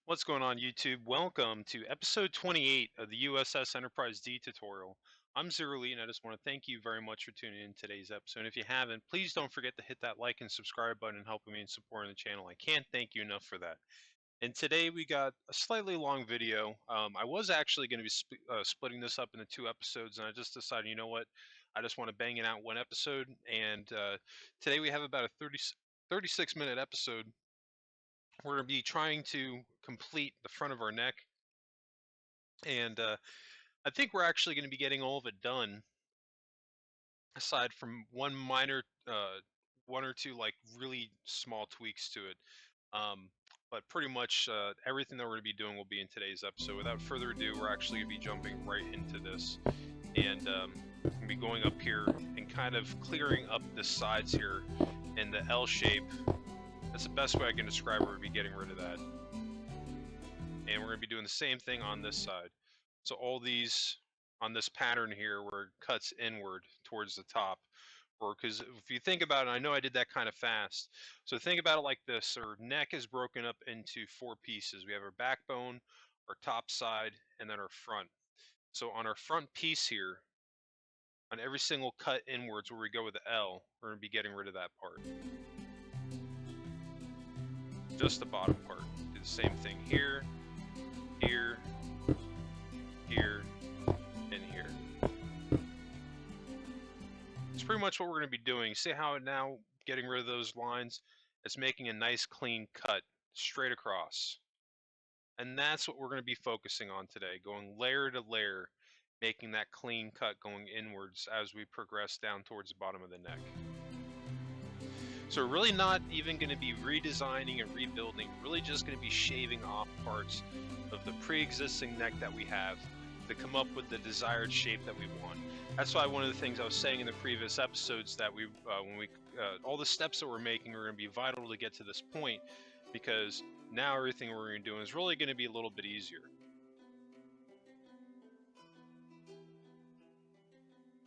What's going on YouTube? Welcome to episode 28 of the U.S.S. Enterprise D tutorial. I'm Zero Lee and I just want to thank you very much for tuning in today's episode. And if you haven't, please don't forget to hit that like and subscribe button and helping me in supporting the channel. I can't thank you enough for that. And today we got a slightly long video. I was actually going to be splitting this up into two episodes, and I just decided, you know what, I just want to bang it out one episode. And today we have about a 36-minute episode. We're going to be trying to complete the front of our neck, and I think we're actually going to be getting all of it done, aside from one or two like really small tweaks to it. But pretty much everything that we're going to be doing will be in today's episode. Without further ado, we're actually going to be jumping right into this, and we're going to be going up here and kind of clearing up the sides here in the L shape. That's the best way I can describe it. We're going to be getting rid of that. And we're going to be doing the same thing on this side. So all these on this pattern here where it cuts inward towards the top, or because if you think about it, I know I did that kind of fast. So think about it like this: our neck is broken up into four pieces. We have our backbone, our top side, and then our front. So on our front piece here, on every single cut inwards where we go with the L, we're going to be getting rid of that part. Just the bottom part. Do the same thing here, here, here, and here. It's pretty much what we're going to be doing. See how now getting rid of those lines, it's making a nice clean cut straight across. And that's what we're going to be focusing on today, going layer to layer, making that clean cut going inwards as we progress down towards the bottom of the neck. So we're really not even going to be redesigning and rebuilding, really just going to be shaving off parts of the pre-existing neck that we have to come up with the desired shape that we want. That's why one of the things I was saying in the previous episodes that all the steps that we're making are going to be vital to get to this point, because now everything we're going to do is really going to be a little bit easier.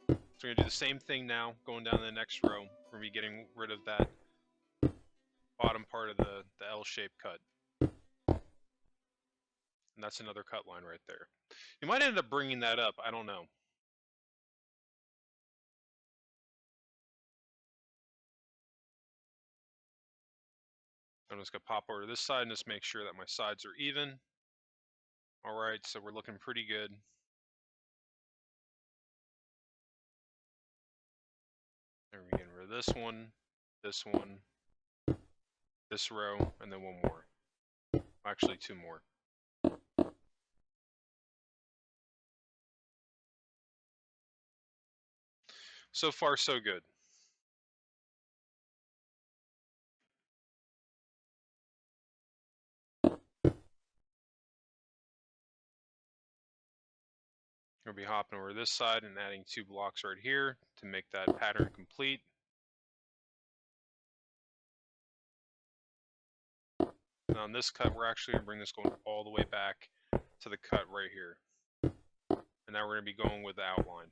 So we're going to do the same thing now, going down to the next row. We're going to be getting rid of that bottom part of the L-shaped cut. And that's another cut line right there. You might end up bringing that up, I don't know. I'm just going to pop over to this side and just make sure that my sides are even. All right, so we're looking pretty good. And we're getting rid of this one, this row, and then one more. Actually, two more. So far, so good. We'll be hopping over this side and adding two blocks right here to make that pattern complete. And on this cut, we're actually going to bring this going all the way back to the cut right here. And now we're going to be going with the outline.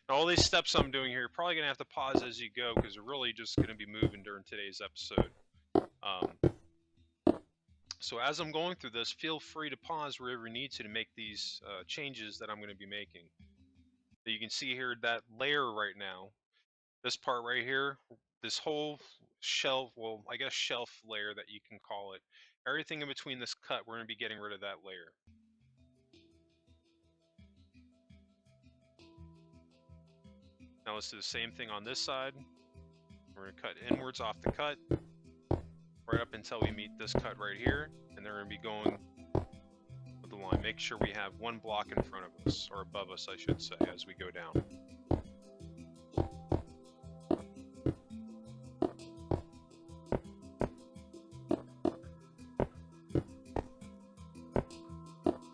Now, all these steps I'm doing here, you're probably going to have to pause as you go because we're really just going to be moving during today's episode. So as I'm going through this, feel free to pause wherever you need to make these changes that I'm going to be making. So you can see here that layer right now, this part right here, this whole shelf, well, I guess shelf layer that you can call it, everything in between this cut, we're going to be getting rid of that layer. Now let's do the same thing on this side. We're going to cut inwards off the cut, right up until we meet this cut right here, and then we're going to be going with the line. Make sure we have one block in front of us, or above us, I should say, as we go down.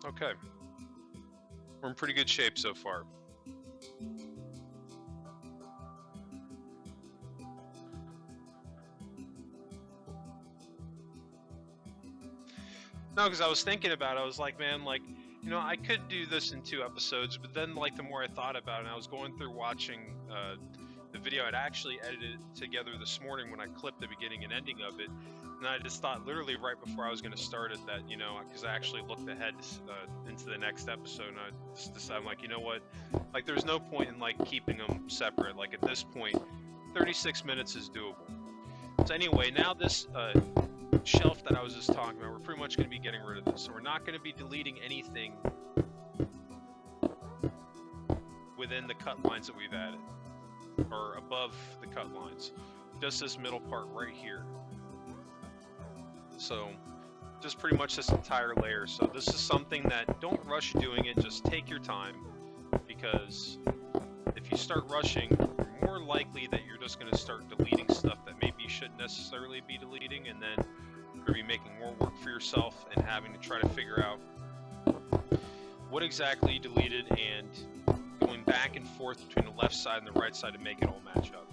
Okay, we're in pretty good shape so far. No, because I was thinking about it, I was like, man, like, you know, I could do this in two episodes, but then, like, the more I thought about it, I was going through watching the video I'd actually edited together this morning when I clipped the beginning and ending of it, and I just thought literally right before I was going to start it that, you know, because I actually looked ahead into the next episode, and I just decided, I'm like, you know what, like there's no point in like keeping them separate. Like at this point, 36 minutes is doable. So anyway, now this shelf that I was just talking about, we're pretty much going to be getting rid of this. So we're not going to be deleting anything within the cut lines that we've added, or above the cut lines. Just this middle part right here. So just pretty much this entire layer. So this is something that don't rush doing it, just take your time, because if you start rushing, you're more likely that you're just going to start deleting stuff that maybe you shouldn't necessarily be deleting, and then you're going to be making more work for yourself and having to try to figure out what exactly you deleted and going back and forth between the left side and the right side to make it all match up.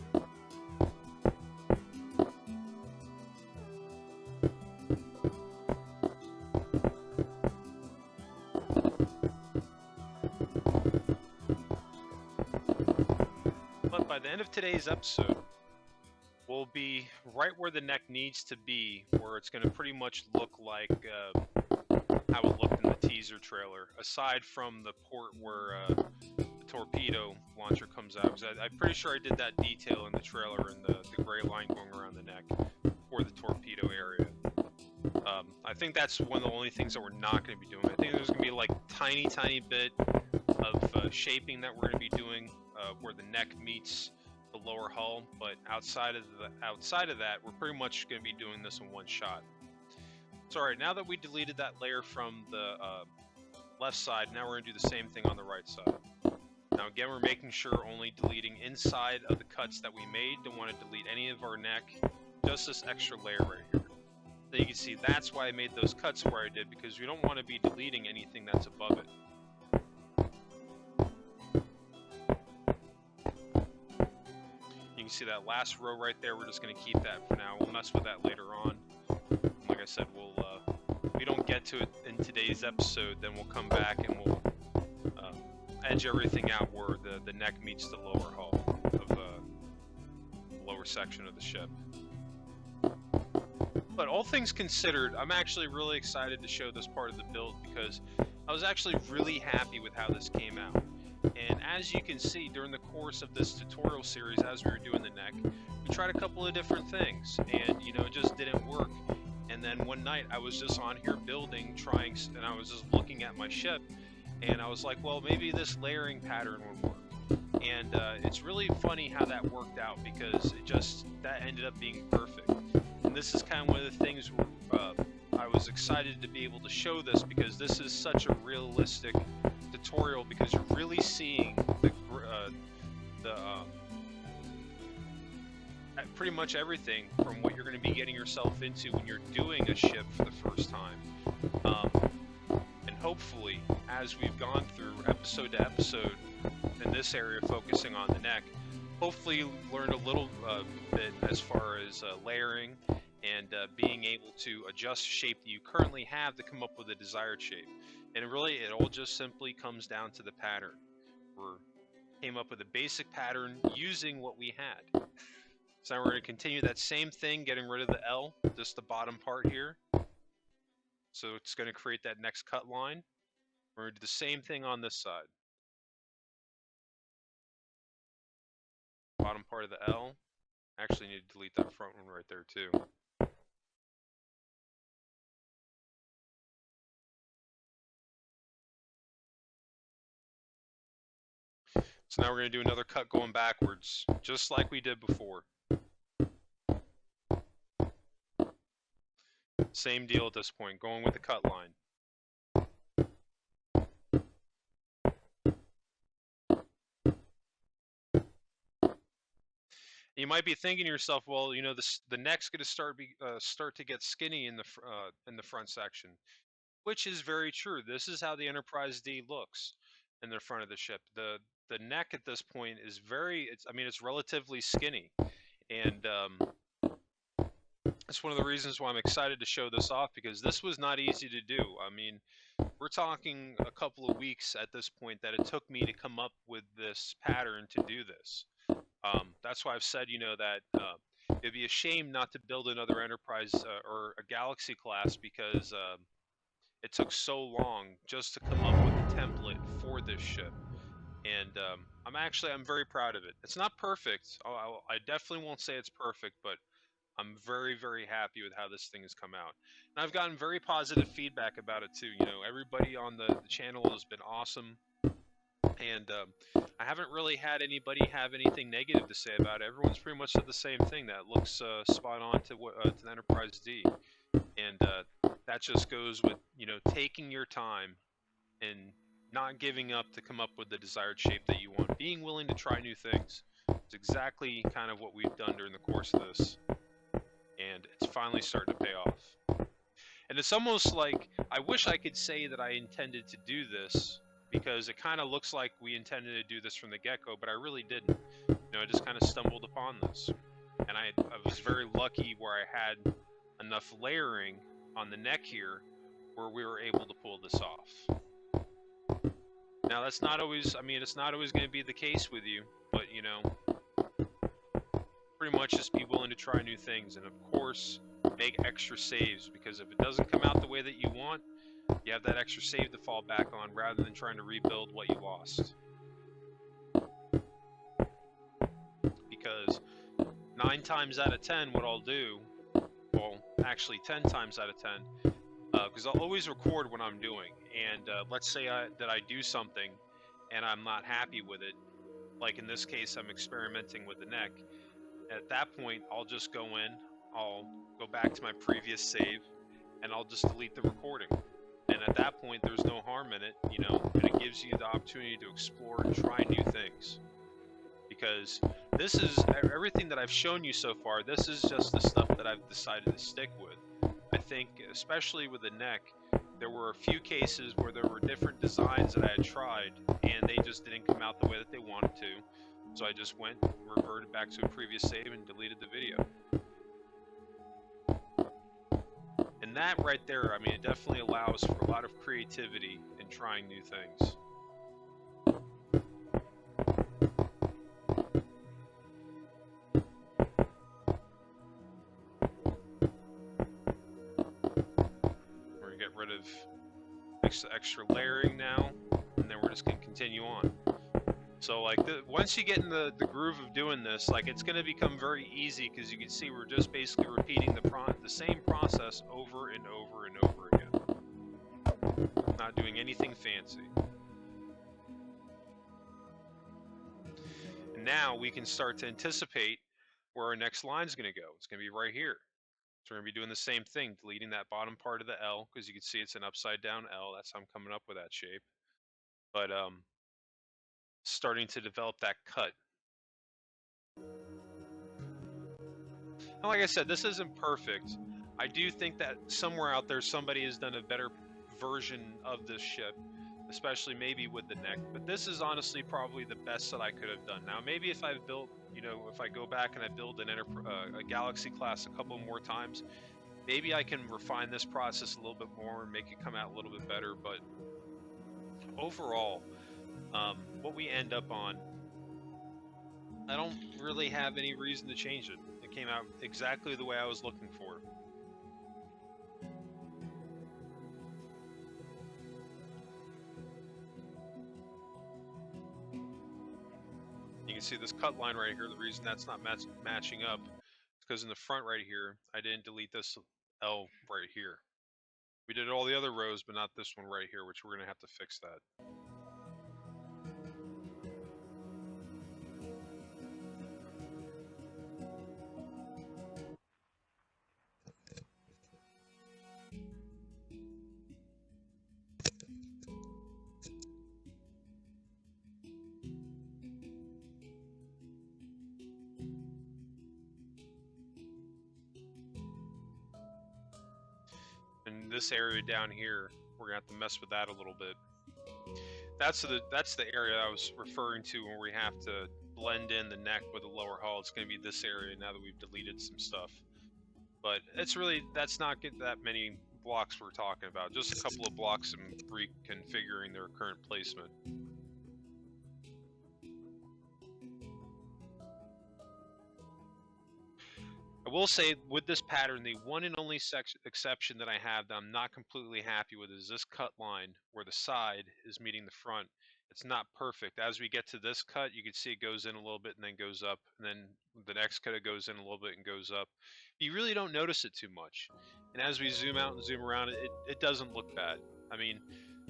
But by the end of today's episode, we'll be right where the neck needs to be, where it's going to pretty much look like how it looked in the teaser trailer, aside from the port where the torpedo launcher comes out. Because I'm pretty sure I did that detail in the trailer, and the gray line going around the neck for the torpedo area. I think that's one of the only things that we're not going to be doing. I think there's going to be like tiny bit of shaping that we're going to be doing where the neck meets the lower hull, but outside of that, we're pretty much going to be doing this in one shot. So alright, now that we deleted that layer from the left side, now we're going to do the same thing on the right side. Now again, we're making sure only deleting inside of the cuts that we made. Don't want to delete any of our neck, just this extra layer right here. Then you can see that's why I made those cuts where I did, because we don't want to be deleting anything that's above it. You can see that last row right there, we're just going to keep that for now. We'll mess with that later on. Like I said, if we don't get to it in today's episode, then we'll come back and we'll edge everything out where the neck meets the lower hull of the lower section of the ship. But all things considered, I'm actually really excited to show this part of the build, because I was actually really happy with how this came out. And as you can see, during the course of this tutorial series, as we were doing the neck, we tried a couple of different things, and you know, it just didn't work. And then one night I was just on here building, and I was just looking at my ship, and I was like, well, maybe this layering pattern would work. And it's really funny how that worked out, because that ended up being perfect. And this is kind of one of the things where I was excited to be able to show this, because this is such a realistic tutorial, because you're really seeing pretty much everything from what you're going to be getting yourself into when you're doing a ship for the first time. And hopefully, as we've gone through episode to episode in this area focusing on the neck, hopefully you learned a little bit as far as layering and being able to adjust shape that you currently have to come up with a desired shape. And really, it all just simply comes down to the pattern. We came up with a basic pattern using what we had. So now we're going to continue that same thing, getting rid of the L, just the bottom part here. So it's going to create that next cut line. We're going to do the same thing on this side. Bottom part of the L. Actually need to delete that front one right there too. So now we're going to do another cut going backwards, just like we did before. Same deal at this point, going with the cut line. You might be thinking to yourself, well, you know, the neck's going to start to get skinny in the front section, which is very true. This is how the Enterprise D looks in the front of the ship. The neck at this point is it's relatively skinny, and that's one of the reasons why I'm excited to show this off, because this was not easy to do. I mean, we're talking a couple of weeks at this point that it took me to come up with this pattern to do this. That's why I've said, that it'd be a shame not to build another Enterprise or a Galaxy class because it took so long just to come up with a template for this ship. And I'm very proud of it. It's not perfect. I definitely won't say it's perfect, but I'm very, very happy with how this thing has come out. And I've gotten very positive feedback about it too. Everybody on the channel has been awesome. And I haven't really had anybody have anything negative to say about it. Everyone's pretty much said the same thing, that it looks spot on to the Enterprise D. And that just goes with, taking your time and not giving up to come up with the desired shape that you want. Being willing to try new things. It's exactly kind of what we've done during the course of this. And it's finally starting to pay off. And it's almost like, I wish I could say that I intended to do this, because it kind of looks like we intended to do this from the get-go, but I really didn't. I just kind of stumbled upon this. And I was very lucky where I had enough layering on the neck here where we were able to pull this off. Now, that's not always, it's not always going to be the case with you, but, pretty much just be willing to try new things, and of course, make extra saves, because if it doesn't come out the way that you want, you have that extra save to fall back on rather than trying to rebuild what you lost. Because 9 times out of 10, what I'll do, well, actually 10 times out of 10, because I'll always record what I'm doing, and let's say that I do something and I'm not happy with it, like in this case I'm experimenting with the neck. At that point, I'll just go in, I'll go back to my previous save, and I'll just delete the recording. And at that point, there's no harm in it, and it gives you the opportunity to explore and try new things. Because this is everything that I've shown you so far, this is just the stuff that I've decided to stick with. I think, especially with the neck, there were a few cases where there were different designs that I had tried, and they just didn't come out the way that they wanted to. So I just went, reverted back to a previous save, and deleted the video. And that right there, it definitely allows for a lot of creativity in trying new things. We're going to get rid of extra layering now, and then we're just going to continue on. So like once you get in the groove of doing this, like it's going to become very easy, because you can see we're just basically repeating the same process over and over and over again. Not doing anything fancy. And now we can start to anticipate where our next line is going to go. It's going to be right here. So we're going to be doing the same thing, deleting that bottom part of the L, because you can see it's an upside down L. That's how I'm coming up with that shape. But starting to develop that cut. And like I said, this isn't perfect. I do think that somewhere out there somebody has done a better version of this ship, especially maybe with the neck. But this is honestly probably the best that I could have done. Now, maybe if I've built, if I go back and I build a Galaxy class a couple more times, maybe I can refine this process a little bit more and make it come out a little bit better. But overall, what we end up on, I don't really have any reason to change it. It came out exactly the way I was looking for. You can see this cut line right here. The reason that's not matching up is because in the front right here, I didn't delete this L right here. We did all the other rows, but not this one right here, which we're going to have to fix that. And this area down here, we're going to have to mess with that a little bit. That's the area I was referring to when we have to blend in the neck with the lower hull. It's going to be this area now that we've deleted some stuff. But it's really, that's not that many blocks we're talking about. Just a couple of blocks and reconfiguring their current placement. I will say with this pattern, the one and only exception that I have that I'm not completely happy with is this cut line where the side is meeting the front. It's not perfect. As we get to this cut, you can see it goes in a little bit and then goes up, and then the next cut it goes in a little bit and goes up. You really don't notice it too much. And as we zoom out and zoom around, it doesn't look bad. I mean,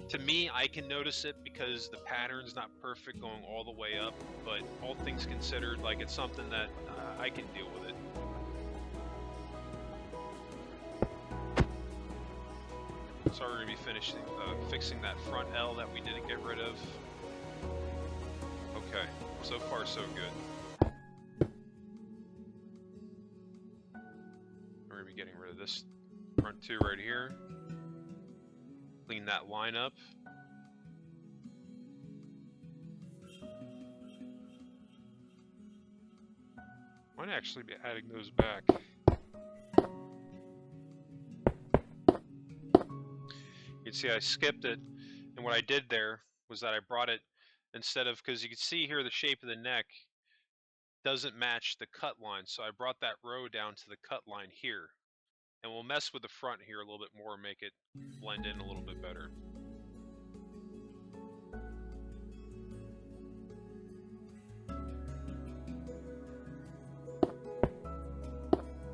to me, I can notice it because the pattern's not perfect going all the way up, but all things considered, like, it's something that I can deal with it. So we're going to be fixing that front L that we didn't get rid of. Okay, so far so good. We're going to be getting rid of this front two right here. Clean that line up. Might actually be adding those back. You can see I skipped it, and what I did there was that I brought it instead of, because you can see here the shape of the neck doesn't match the cut line, so I brought that row down to the cut line here, and we'll mess with the front here a little bit more and make it blend in a little bit better.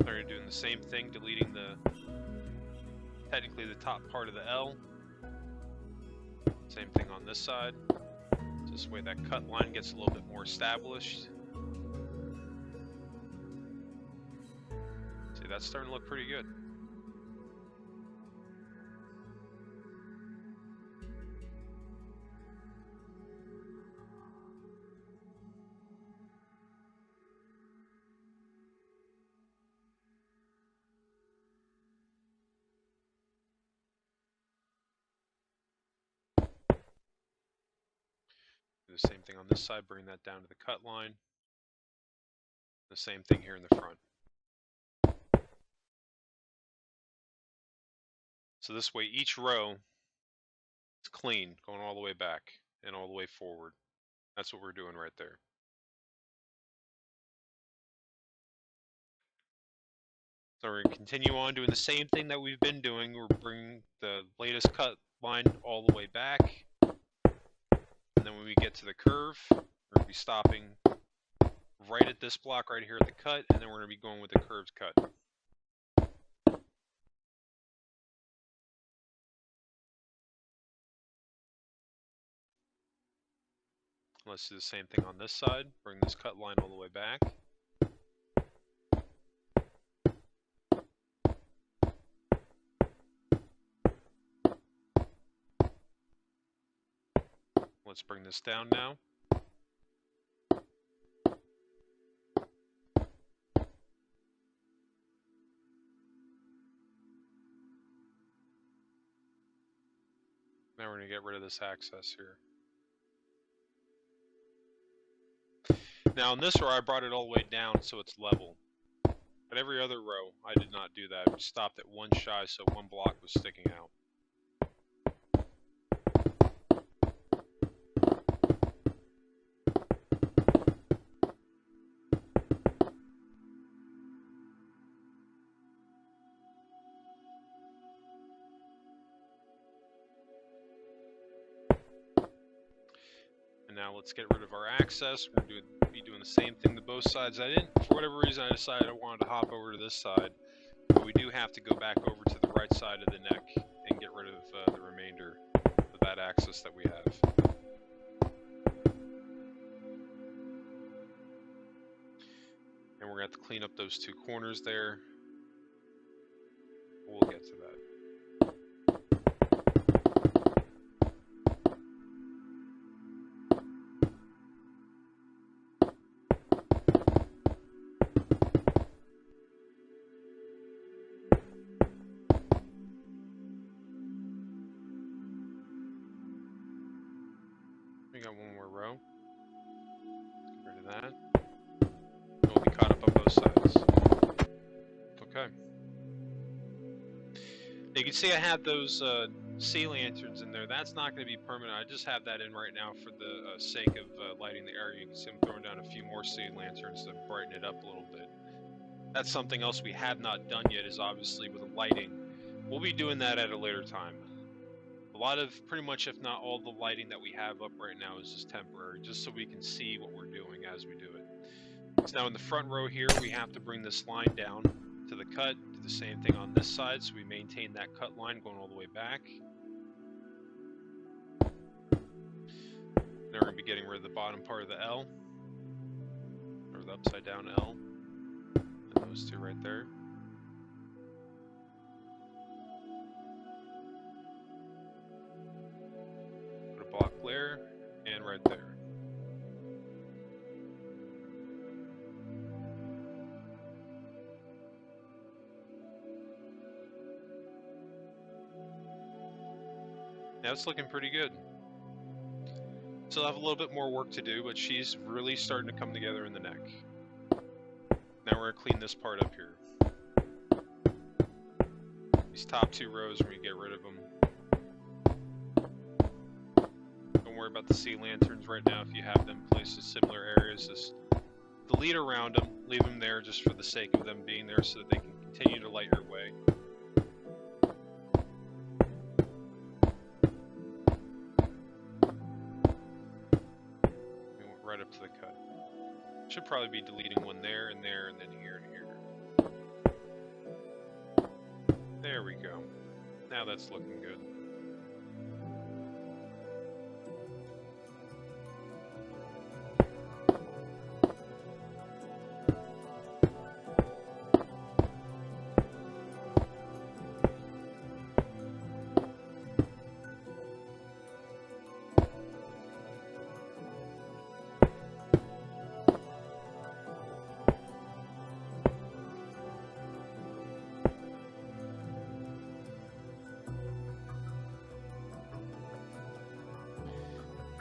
We're doing the same thing, deleting technically the top part of the L. Same thing on this side. So this way that cut line gets a little bit more established. See, that's starting to look pretty good. Do the same thing on this side, bring that down to the cut line. The same thing here in the front. So this way each row is clean, going all the way back and all the way forward. That's what we're doing right there. So we're going to continue on doing the same thing that we've been doing. We're bringing the latest cut line all the way back. And then when we get to the curve, we're going to be stopping right at this block right here at the cut, and then we're going to be going with the curved cut. Let's do the same thing on this side. Bring this cut line all the way back. Let's bring this down now. Now we're going to get rid of this access here. Now in this row I brought it all the way down so it's level. But every other row I did not do that. We stopped at one shy so one block was sticking out. Now let's get rid of our access. We're going to be doing the same thing to both sides. For whatever reason, I decided I wanted to hop over to this side. But we do have to go back over to the right side of the neck and get rid of the remainder of that access that we have. And we're going to have to clean up those two corners there. We'll get to that. We got one more row. Get rid of that. And we'll be caught up on both sides. Okay. You can see I have those sea lanterns in there. That's not going to be permanent. I just have that in right now for the sake of lighting the area. You can see I'm throwing down a few more sea lanterns to brighten it up a little bit. That's something else we have not done yet, is obviously with the lighting. We'll be doing that at a later time. A lot of, pretty much if not all the lighting that we have up right now is just temporary, just so we can see what we're doing as we do it. So now in the front row here, we have to bring this line down to the cut, do the same thing on this side, so we maintain that cut line going all the way back. Now we're going to be getting rid of the bottom part of the L, or the upside down L, and those two right there. Put a block there, and right there. Now it's looking pretty good. Still have a little bit more work to do, but she's really starting to come together in the neck. Now we're going to clean this part up here. These top two rows, we're going to get rid of them. Don't worry about the sea lanterns right now if you have them placed in similar areas. Just delete around them, leave them there just for the sake of them being there so that they can continue to light your way. We went right up to the cut. Should probably be deleting one there, and then here and here. There we go. Now that's looking good.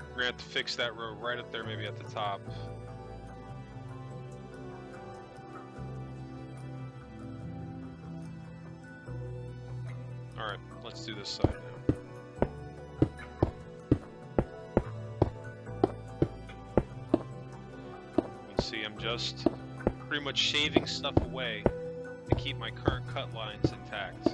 We're going to have to fix that row right up there, maybe at the top. Alright, let's do this side now. You can see I'm just pretty much shaving stuff away to keep my current cut lines intact.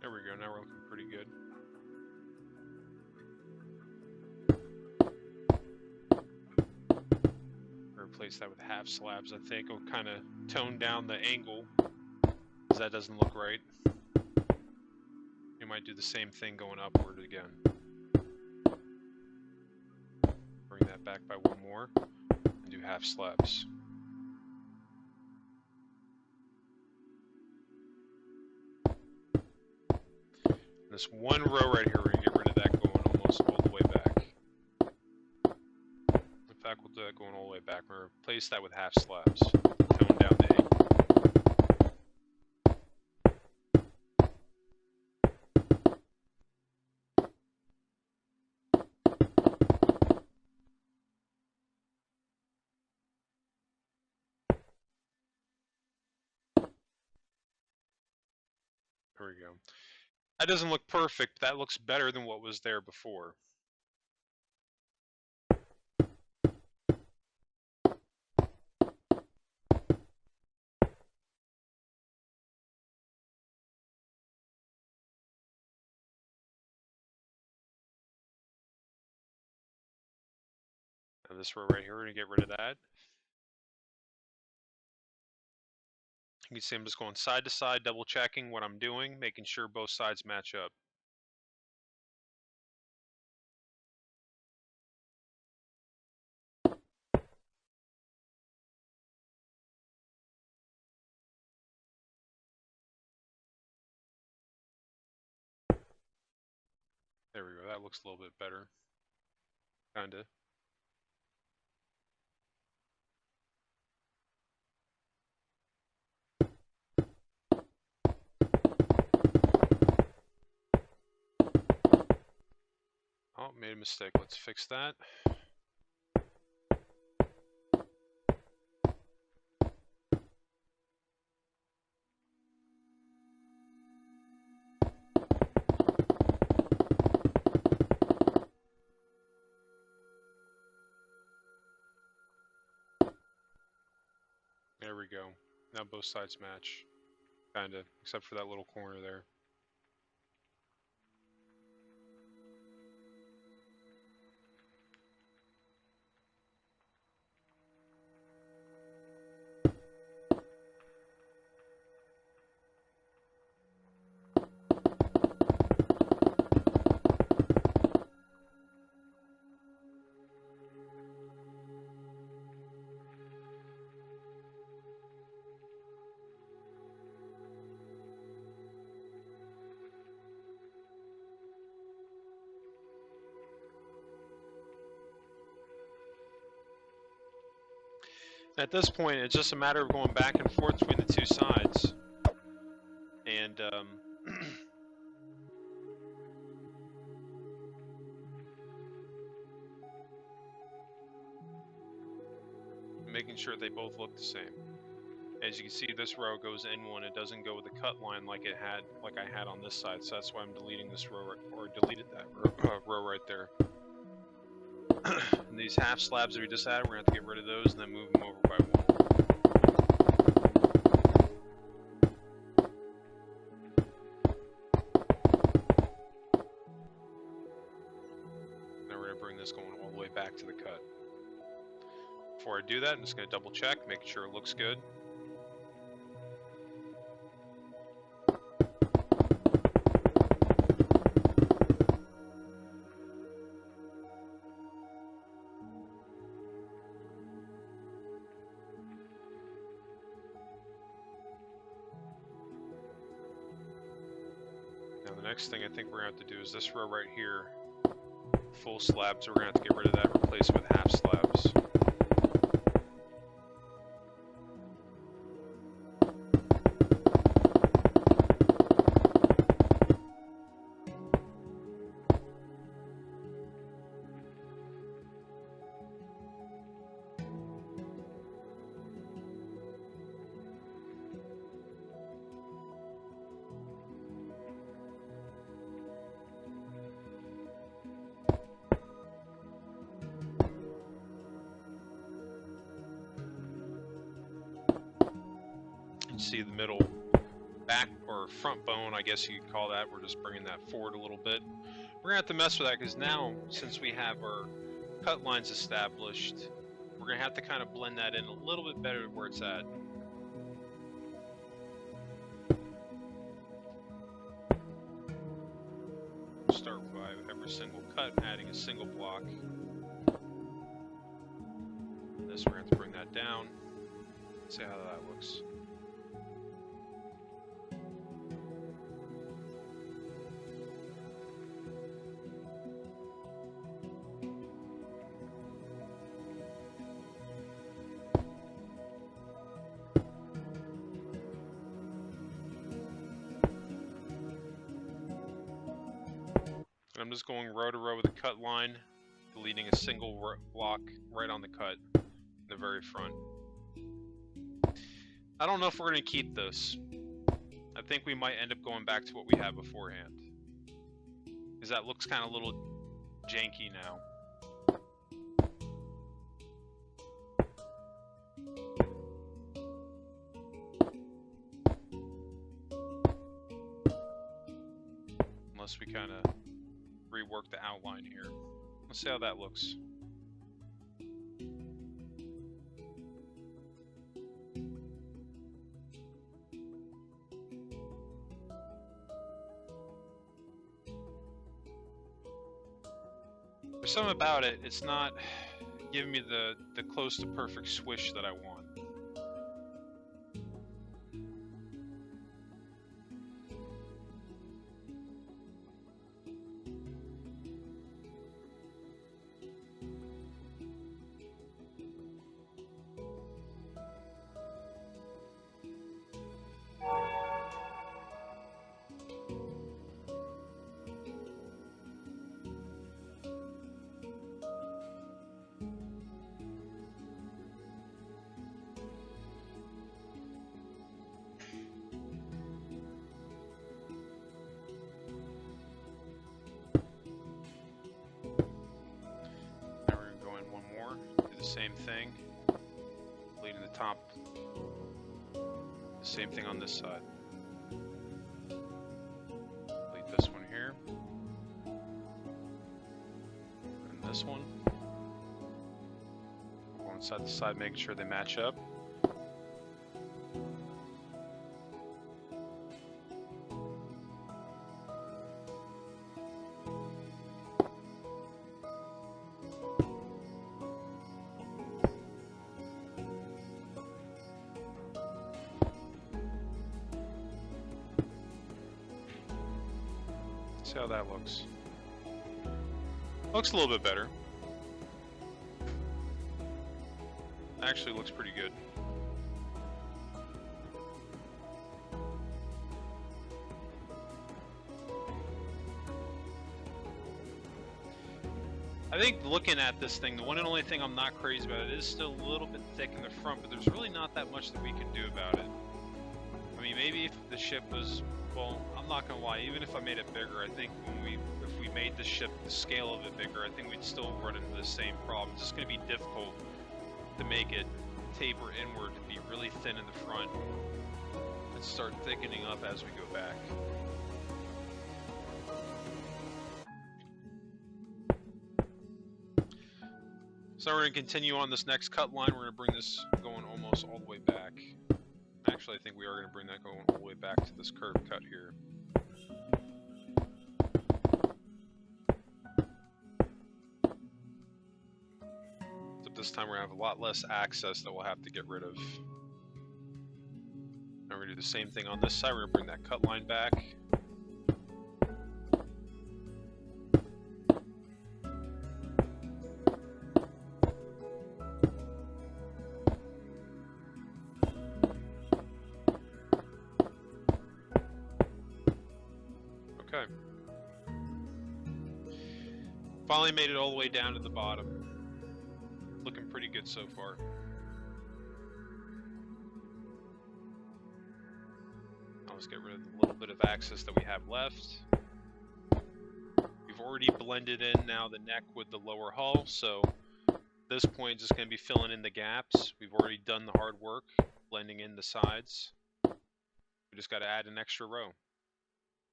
There we go, now we're looking pretty good. Replace that with half slabs, I think. It'll kind of tone down the angle, because that doesn't look right. You might do the same thing going upward again. Bring that back by one more, and do half slabs. This one row right here, we're going to get rid of that going almost all the way back. In fact, we'll do that going all the way back. We're going to replace that with half slabs. Tone down the angle. There we go. That doesn't look perfect, but that looks better than what was there before. Now this row right here, we're going to get rid of that. You can see I'm just going side to side, double checking what I'm doing, making sure both sides match up. There we go. That looks a little bit better. Kinda. Oh, made a mistake. Let's fix that. There we go. Now both sides match. Kinda. Except for that little corner there. At this point, it's just a matter of going back and forth between the two sides. And, making sure they both look the same. As you can see, this row goes N1. It doesn't go with the cut line like I had on this side. So that's why I'm deleting this row, or deleted that row right there. And these half slabs that we just added, we're gonna have to get rid of those and then move them over by one. Now we're gonna bring this going all the way back to the cut. Before I do that, I'm just gonna double check, make sure it looks good. Now the next thing I think we're gonna have to do is this row right here, full slabs. We're gonna have to get rid of that, replace it with half slabs. You see the middle back or front bone, I guess you could call that. We're just bringing that forward a little bit. We're gonna have to mess with that because now, since we have our cut lines established, we're gonna have to kind of blend that in a little bit better to where it's at. Start by every single cut, adding a single block. This we're gonna have to bring that down. See how that looks. And I'm just going row to row with a cut line, deleting a single block right on the cut in the very front. I don't know if we're going to keep this. I think we might end up going back to what we had beforehand, because that looks kind of a little janky now. Unless we kind of rework the outline here. Let's see how that looks. There's something about it, it's not giving me the close to perfect swish that I want. Same thing. Leading the top. The same thing on this side. Lead this one here. And this one. Going side to side, making sure they match up. See how that looks. Looks a little bit better. Actually looks pretty good. I think looking at this thing, the one and only thing I'm not crazy about, it is still a little bit thick in the front, but there's really not that much that we can do about it. I mean, maybe if the ship was, well, I'm not gonna lie, even if I made it bigger, I think if we made the ship, the scale of it bigger, I think we'd still run into the same problem. It's just gonna be difficult to make it taper inward, to be really thin in the front, and start thickening up as we go back. So we're going to continue on this next cut line. We're going to bring this going almost all the way back. Actually, I think we are going to bring that going all the way back to this curved cut here. Except this time we're going to have a lot less access that we'll have to get rid of. Now we're going to do the same thing on this side. We're going to bring that cut line back. Okay. Finally made it all the way down to the bottom. Looking pretty good so far. I'll just get rid of the little bit of access that we have left. We've already blended in now the neck with the lower hull, so at this point just going to be filling in the gaps. We've already done the hard work, blending in the sides. We just got to add an extra row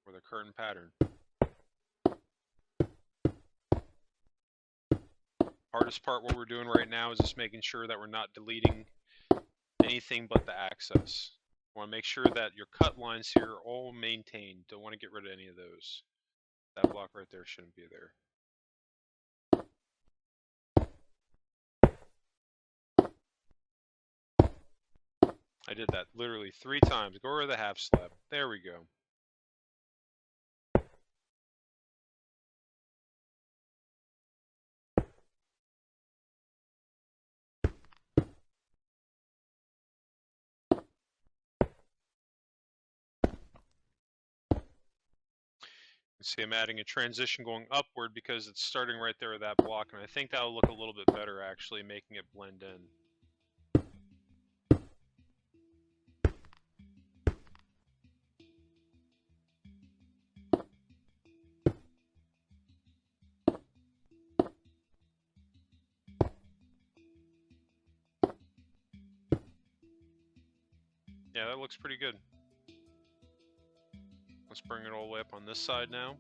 for the curtain pattern. Hardest part, what we're doing right now, is just making sure that we're not deleting anything but the access. Want to make sure that your cut lines here are all maintained. Don't want to get rid of any of those. That block right there shouldn't be there. I did that literally 3 times. Go over the half slab. There we go. See, I'm adding a transition going upward because it's starting right there with that block, and I think that'll look a little bit better actually, making it blend in. Yeah, that looks pretty good. Let's bring it all the way up on this side now.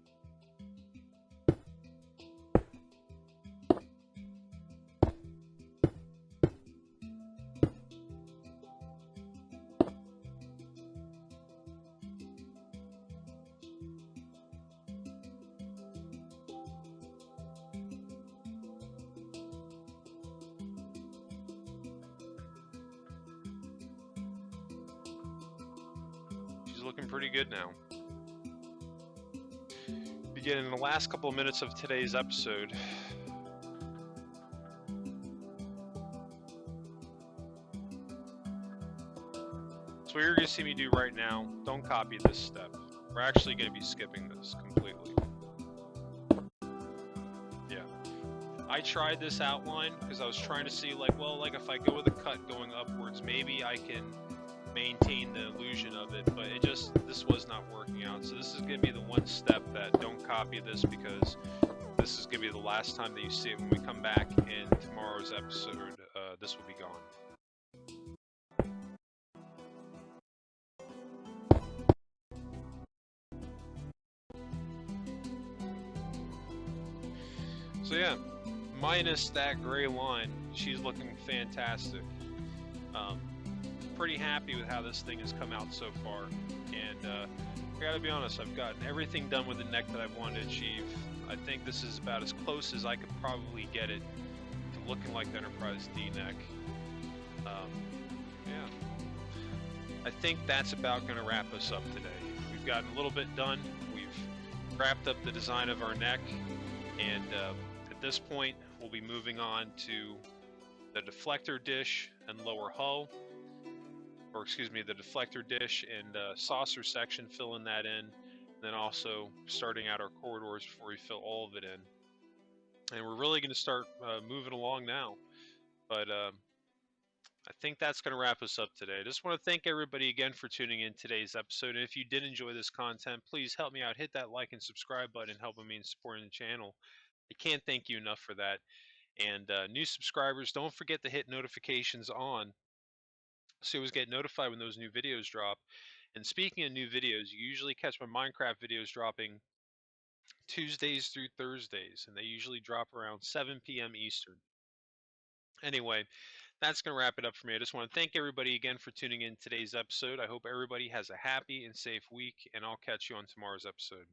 She's looking pretty good now. Begin in the last couple of minutes of today's episode. So what you're going to see me do right now, don't copy this step. We're actually going to be skipping this completely. Yeah. I tried this outline because I was trying to see, like, well, like if I go with a cut going upwards, maybe I can maintain the illusion of it, but this was not working out. So this is going to be the one step that don't copy this, because this is going to be the last time that you see it when we come back in tomorrow's episode this will be gone. So yeah, minus that gray line, she's looking fantastic. Um, Pretty happy with how this thing has come out so far, and I gotta be honest, I've gotten everything done with the neck that I've wanted to achieve. I think this is about as close as I could probably get it to looking like the Enterprise D neck. Yeah, I think that's about going to wrap us up today. We've gotten a little bit done. We've wrapped up the design of our neck, and at this point, we'll be moving on to the deflector dish and lower hull, or excuse me, the deflector dish and saucer section, filling that in, and then also starting out our corridors before we fill all of it in. And we're really going to start moving along now. But I think that's going to wrap us up today. I just want to thank everybody again for tuning in today's episode. And if you did enjoy this content, please help me out. Hit that like and subscribe button, helping me in supporting the channel. I can't thank you enough for that. And new subscribers, don't forget to hit notifications on so you always get notified when those new videos drop. And speaking of new videos, you usually catch my Minecraft videos dropping Tuesdays through Thursdays, and they usually drop around 7 p.m. Eastern. Anyway, that's going to wrap it up for me. I just want to thank everybody again for tuning in today's episode. I hope everybody has a happy and safe week, and I'll catch you on tomorrow's episode.